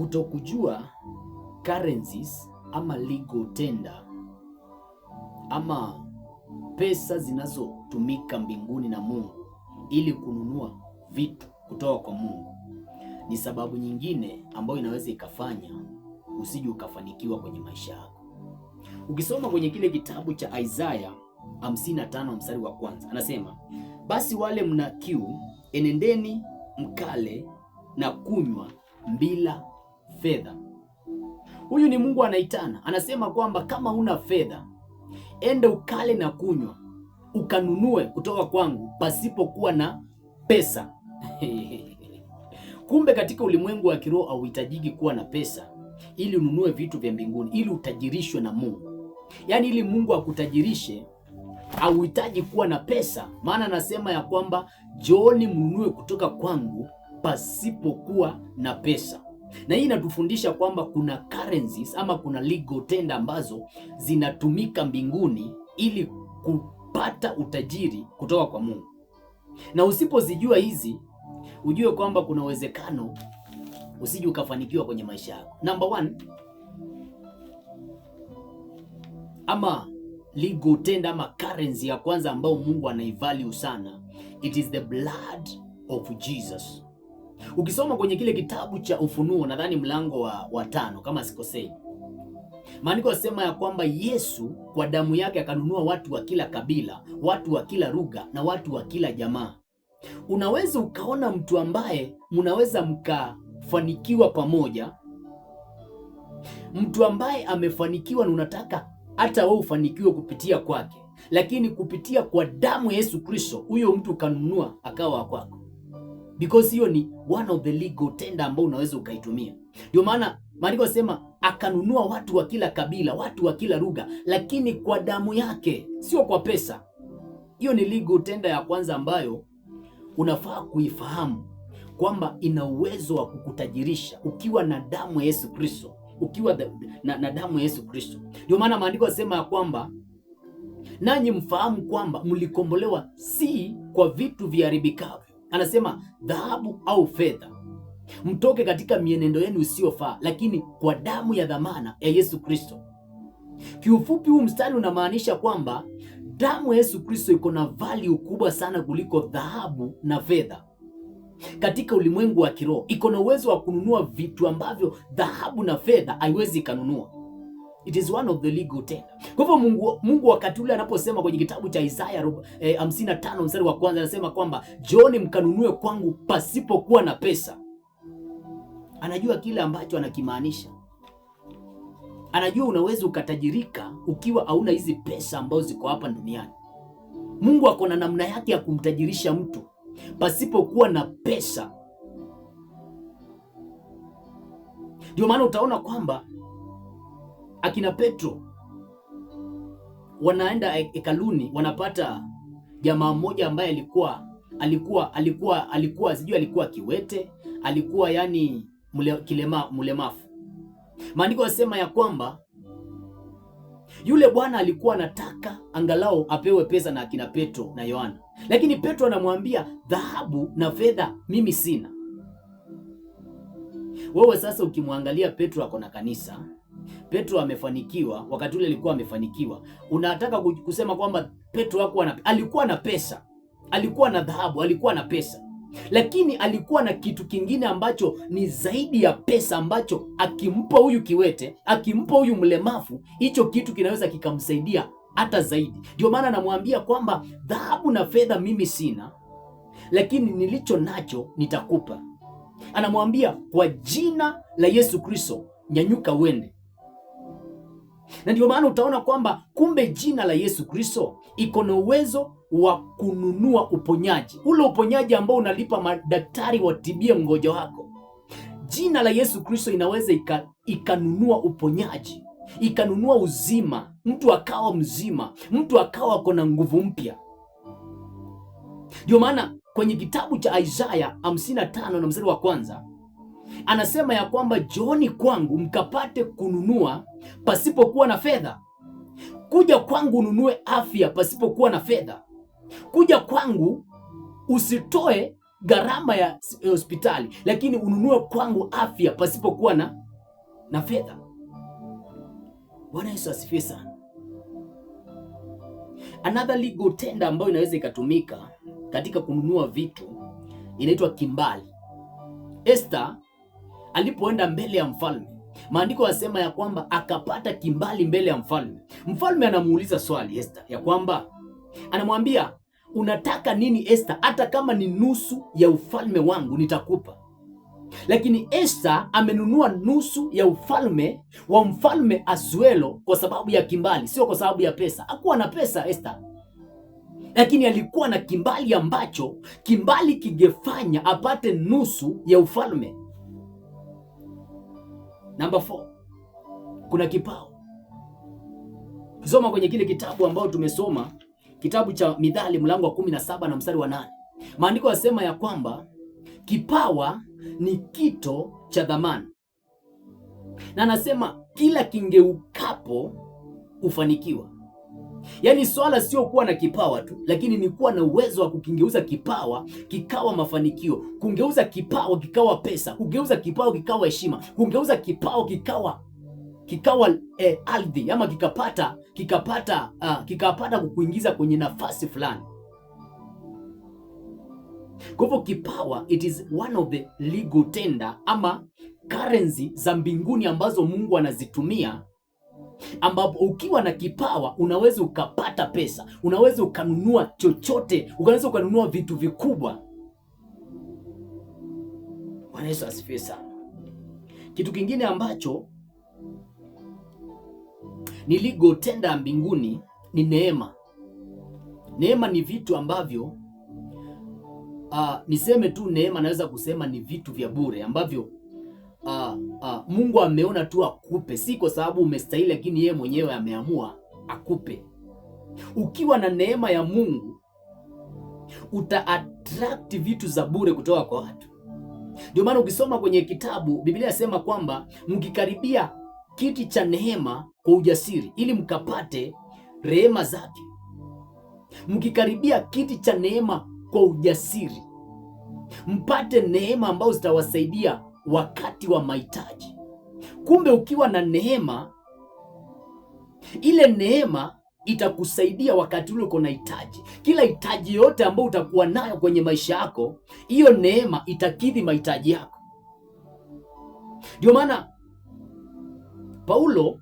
Kutokujua currencies ama legal tender ama pesa zinazotumika mbinguni na Mungu ili kununua vitu kutoka kwa Mungu ni sababu nyingine ambayo inaweza ikafanya usije ukafanikiwa kwenye maisha yako. Ukisoma kwenye kile kitabu cha Isaya 55 mstari wa kwanza, anasema basi wale mna kiu, enendeni mkale na kunywa bila fedha. Huyu ni Mungu anaitana, anasema kwamba kama una fedha, ende ukale na kunywa, ukanunue kutoka kwangu pasipokuwa na pesa. Kumbe katika ulimwengu wa kiroho hauhitajiki kuwa na pesa ili ununue vitu vya mbinguni, ili utajirishwe na Mungu. Yaani ili Mungu akutajirishe hauhitaji kuwa na pesa, maana anasema ya kwamba njooni mnunue kutoka kwangu pasipokuwa na pesa. Na hii inatufundisha kwamba kuna currencies ama kuna legal tender ambazo zinatumika mbinguni ili kupata utajiri kutoka kwa Mungu. Na usipozijua hizi, ujue kwamba kuna uwezekano usije ukafanikiwa kwenye maisha yako. Number one, ama legal tender ama currency ya kwanza ambayo Mungu anaivalue sana, it is the blood of Jesus. Ukisoma kwenye kile kitabu cha Ufunuo, nadhani mlango wa 5 kama sikosei, maandiko yasema ya kwamba Yesu kwa damu yake akanunua watu wa kila kabila, watu wa kila lugha na watu wa kila jamaa. Unaweza ukaona mtu ambaye mnaweza mkafanikiwa pamoja, mtu ambaye amefanikiwa na unataka hata wewe ufanikiwe kupitia kwake, lakini kupitia kwa damu ya Yesu Kristo huyo mtu kanunua akawa kwako, because hiyo ni one of the legal tender ambao unaweza ukaitumia. Ndio maana maandiko yasema akanunua watu wa kila kabila, watu wa kila lugha, lakini kwa damu yake, sio kwa pesa. Hiyo ni legal tender ya kwanza ambayo unafaa kuifahamu kwamba ina uwezo wa kukutajirisha ukiwa na damu ya Yesu Kristo, ukiwa na damu ya Yesu Kristo. Ndio maana maandiko yasema ya kwamba nanyi mfahamu kwamba mlikombolewa si kwa vitu viharibikavyo, anasema dhahabu au fedha, mtoke katika mienendo yenu isiyofaa, lakini kwa damu ya dhamana ya Yesu Kristo. Kiufupi, huu mstari unamaanisha kwamba damu ya Yesu Kristo iko na value kubwa sana kuliko dhahabu na fedha. Katika ulimwengu wa kiroho iko na uwezo wa kununua vitu ambavyo dhahabu na fedha haiwezi kanunua. It is one of the legal tender. Kwa hivyo Mungu wakati ule anaposema kwenye kitabu cha Isaya 55 mstari wa kwanza, anasema kwamba njooni mkanunue kwangu pasipokuwa na pesa. Anajua kile ambacho anakimaanisha. Anajua unaweza ukatajirika ukiwa hauna hizi pesa ambazo ziko hapa duniani. Mungu ako na namna yake ya kumtajirisha mtu pasipokuwa na pesa. Ndio maana utaona kwamba akina Petro wanaenda hekaluni, wanapata jamaa mmoja ambaye alikuwa sijui alikuwa kiwete, alikuwa yani mlemavu. Maandiko yasema ya kwamba yule bwana alikuwa anataka angalau apewe pesa na akina Petro na Yohana, lakini Petro anamwambia dhahabu na fedha mimi sina. Wewe sasa ukimwangalia Petro ako na kanisa, Petro amefanikiwa, wakati ule alikuwa amefanikiwa, unataka kusema kwamba Petro alikuwa na pesa, alikuwa na dhahabu, alikuwa na pesa, lakini alikuwa na kitu kingine ambacho ni zaidi ya pesa, ambacho akimpa huyu kiwete, akimpa huyu mlemavu, hicho kitu kinaweza kikamsaidia hata zaidi. Ndio maana anamwambia kwamba dhahabu na fedha mimi sina, lakini nilicho nacho nitakupa. Anamwambia kwa jina la Yesu Kristo nyanyuka uende. Na ndio maana utaona kwamba kumbe jina la Yesu Kristo iko na uwezo wa kununua uponyaji, ule uponyaji ambao unalipa madaktari watibie mgonjwa wako. Jina la Yesu Kristo inaweza ikanunua uponyaji, ikanunua uzima, mtu akawa mzima, mtu akawa ako na nguvu mpya. Ndio maana kwenye kitabu cha Isaya 55 na mstari wa kwanza anasema ya kwamba njooni kwangu mkapate kununua pasipokuwa na fedha. Kuja kwangu ununue afya pasipokuwa na fedha. Kuja kwangu usitoe gharama ya hospitali, lakini ununue kwangu afya pasipokuwa na fedha. Bwana Yesu asifiwe sana. Another legal tender ambayo inaweza ikatumika katika kununua vitu inaitwa kimbali. Esther alipoenda mbele ya mfalme, maandiko yasema ya kwamba akapata kimbali mbele ya mfalme. Mfalme anamuuliza swali Esther ya kwamba, anamwambia unataka nini Esther? Hata kama ni nusu ya ufalme wangu nitakupa. Lakini Esther amenunua nusu ya ufalme wa mfalme Asuero kwa sababu ya kimbali, sio kwa sababu ya pesa. Hakuwa na pesa Esther, lakini alikuwa na kimbali ambacho kimbali kingefanya apate nusu ya ufalme. Number 4, kuna kipawa. Kisoma kwenye kile kitabu ambao tumesoma, kitabu cha Mithali mlango wa 17 na mstari wa 8. Maandiko yasema ya kwamba kipawa ni kito cha dhamani, na anasema kila kingeukapo ufanikiwa. Yaani swala sio kuwa na kipawa tu, lakini ni kuwa na uwezo wa kukingeuza kipawa kikawa mafanikio, kungeuza kipawa kikawa pesa, kugeuza kipawa kikawa heshima, kungeuza kipawa kikawa ardhi, ama kikapata kukuingiza kwenye nafasi fulani. Kwa hivyo kipawa, it is one of the legal tender ama currency za mbinguni ambazo Mungu anazitumia, ambapo ukiwa na kipawa unaweza ukapata pesa, unaweza ukanunua chochote, unaweza ukanunua vitu vikubwa. Bwana Yesu asifiwe sana. Kitu kingine ambacho ni legal tender mbinguni ni neema. Neema ni vitu ambavyo niseme tu neema, naweza kusema ni vitu vya bure ambavyo Mungu ameona tu akupe, si kwa sababu umestahili, lakini yeye mwenyewe ameamua akupe. Ukiwa na neema ya Mungu uta attract vitu za bure kutoka kwa watu. Ndio maana ukisoma kwenye kitabu Biblia inasema kwamba mkikaribia kiti cha neema kwa ujasiri ili mkapate rehema zake. Mkikaribia kiti cha neema kwa ujasiri mpate neema ambazo zitawasaidia wakati wa mahitaji. Kumbe ukiwa na neema, ile neema itakusaidia wakati ule uko na hitaji. Kila hitaji yote ambayo utakuwa nayo kwenye maisha yako, hiyo neema itakidhi mahitaji yako. Ndio maana Paulo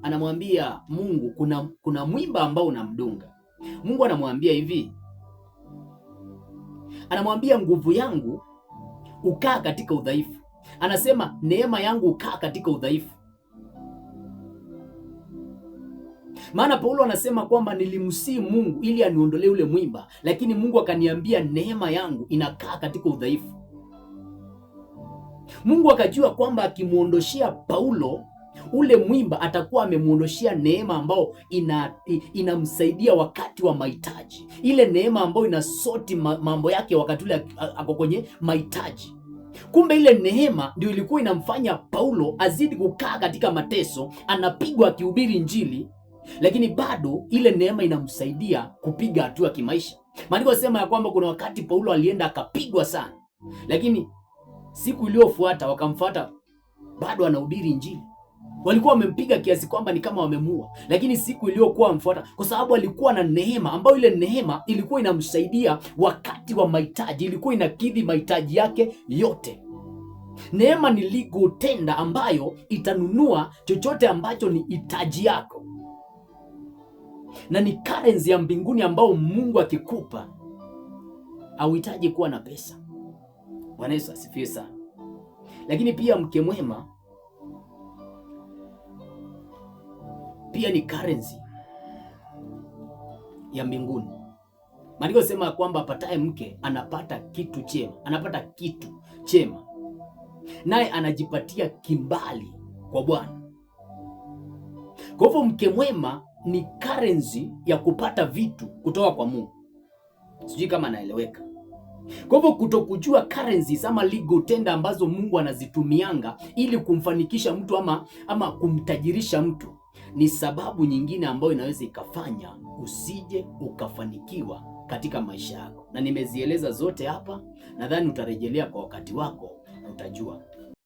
anamwambia Mungu, kuna mwimba ambao unamdunga. Mungu anamwambia hivi, anamwambia nguvu yangu ukaa katika udhaifu. Anasema neema yangu ukaa katika udhaifu. Maana Paulo anasema kwamba nilimsihi Mungu ili aniondolee ule mwimba, lakini Mungu akaniambia neema yangu inakaa katika udhaifu. Mungu akajua kwamba akimuondoshia Paulo ule mwimba atakuwa amemuondoshia neema ambao inamsaidia wakati wa mahitaji, ile neema ambayo inasoti mambo yake wakati ule ako kwenye mahitaji. Kumbe ile neema ndio ilikuwa inamfanya Paulo azidi kukaa katika mateso, anapigwa akihubiri Injili, lakini bado ile neema inamsaidia kupiga hatua kimaisha. Maandiko yanasema ya kwamba kuna wakati Paulo alienda akapigwa sana, lakini siku iliyofuata wakamfuata, bado anahubiri Injili. Walikuwa wamempiga kiasi kwamba ni kama wamemuua, lakini siku iliyokuwa wamfuata, kwa sababu alikuwa na neema ambayo ile neema ilikuwa inamsaidia wakati wa mahitaji, ilikuwa inakidhi mahitaji yake yote. Neema ni legal tender ambayo itanunua chochote ambacho ni hitaji yako, na ni currency ya mbinguni ambao Mungu akikupa hauhitaji kuwa na pesa. Bwana Yesu asifiwe sana. Lakini pia mke mwema pia ni currency ya mbinguni. Maandiko yanasema kwamba apataye mke anapata kitu chema, naye anajipatia kimbali kwa Bwana. Kwa hivyo mke mwema ni currency ya kupata vitu kutoka kwa Mungu. Sijui kama naeleweka. Kwa hivyo kutokujua currencies ama legal tender ambazo Mungu anazitumianga ili kumfanikisha mtu ama kumtajirisha mtu ni sababu nyingine ambayo inaweza ikafanya usije ukafanikiwa katika maisha yako, na nimezieleza zote hapa. Nadhani utarejelea kwa wakati wako na utajua